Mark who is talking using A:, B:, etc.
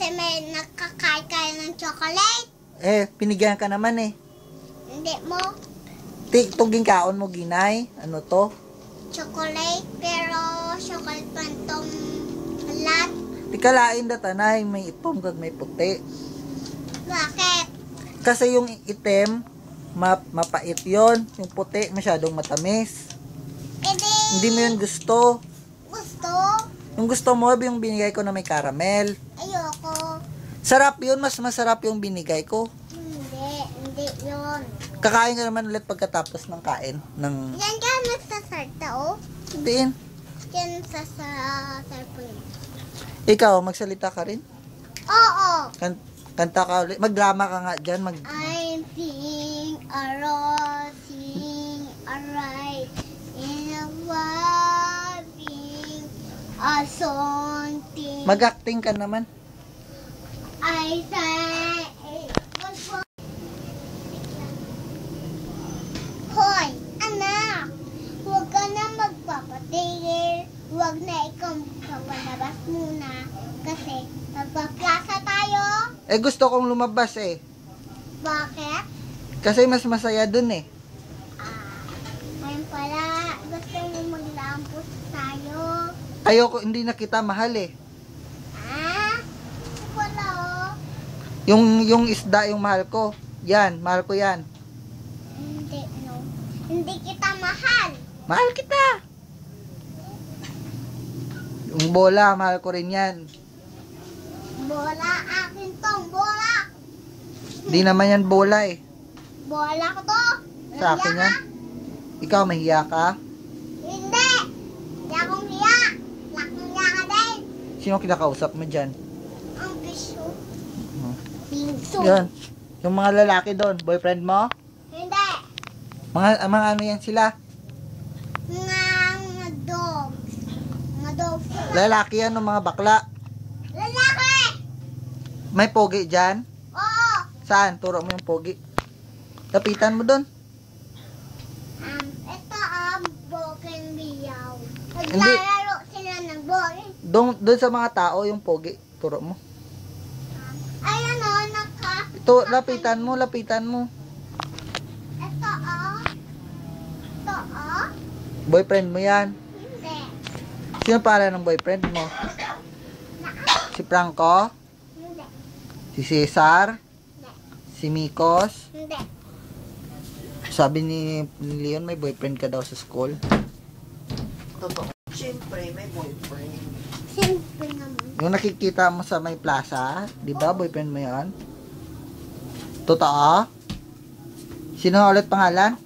A: kasi may nakakain kayo ng chocolate.
B: Pinigyan ka naman eh.
A: Hindi mo.
B: Tuging kaon mo, ginay. Ano to?
A: Chocolate, pero chocolate pa itong alat.
B: Di kalain da tanay, may itom kag may puti.
A: Bakit?
B: Kasi yung itim, mapait yon. Yung puti, masyadong matamis. Hindi mo yun gusto.
A: Gusto?
B: Yung gusto mo, yung binigay ko na may caramel.
A: Ayoko.
B: Sarap yun, mas masarap yung binigay ko.
A: Hindi yun.
B: Kakain ka naman ulit pagkatapos ng kain.
A: Yan ka nagsasarta, oh.
B: Hindi.
A: Yan sa cellphone.
B: Ikaw, magsalita ka rin?
A: Oo.
B: Kanta ka ulit. Magdrama ka nga dyan.
A: I'm singing a rosing a right in a waving a song.
B: Mag-acting ka naman.
A: I say, Hoy, anak, huwag ka na magpapatigil. Huwag na ikaw magpapalabas muna kasi magpaplasa tayo.
B: Gusto kong lumabas eh.
A: Bakit?
B: Kasi mas masaya dun eh.
A: Ngayon pala, gusto mo maglampos tayo.
B: Ayoko, hindi na kita mahal eh.
A: Wala oh.
B: Yung isda yung mahal ko. Yan, mahal ko yan.
A: Hindi, no. Hindi kita mahal.
B: Mahal kita. Yung bola, mahal ko rin yan.
A: Bola, akin tong bola.
B: Di naman yan bola eh.
A: Bola ko to.
B: Sa akin yan. Ikaw, mahiya ka?
A: Hindi. Hindi akong hiya. Lakong hiya ka din.
B: Sino kinakausap mo dyan?
A: Ang biso. Binso.
B: Yan. Yung mga lalaki doon, boyfriend mo?
A: Hindi.
B: Mga ano yan sila?
A: Mga dogs. Mga dogs.
B: Lalaki yan o mga bakla?
A: Lalaki.
B: May pogi dyan?
A: Oo.
B: Saan? Turo mo yung pogi. Lapitan mo doon.
A: Ito broken biyaw.
B: Hindi.
A: Naglalaro sila ng ball.
B: Doon sa mga tao yung pogi. Turo mo.
A: Ayan o,
B: Ito, lapitan mo.
A: Ito Ito
B: Boyfriend mo yan.
A: Hindi.
B: Sino pala ng boyfriend mo? Si Franco?
A: Hindi.
B: Si Cesar?
A: Hindi.
B: Si Mikos?
A: Hindi.
B: Sabi ni Leon may boyfriend ka daw sa school. Totoo. Siyempre, may boyfriend.
A: Siyempre naman.
B: Yung nakikita mo sa may plaza, di ba boyfriend mo yan? Totoo? Sino ulit pangalan?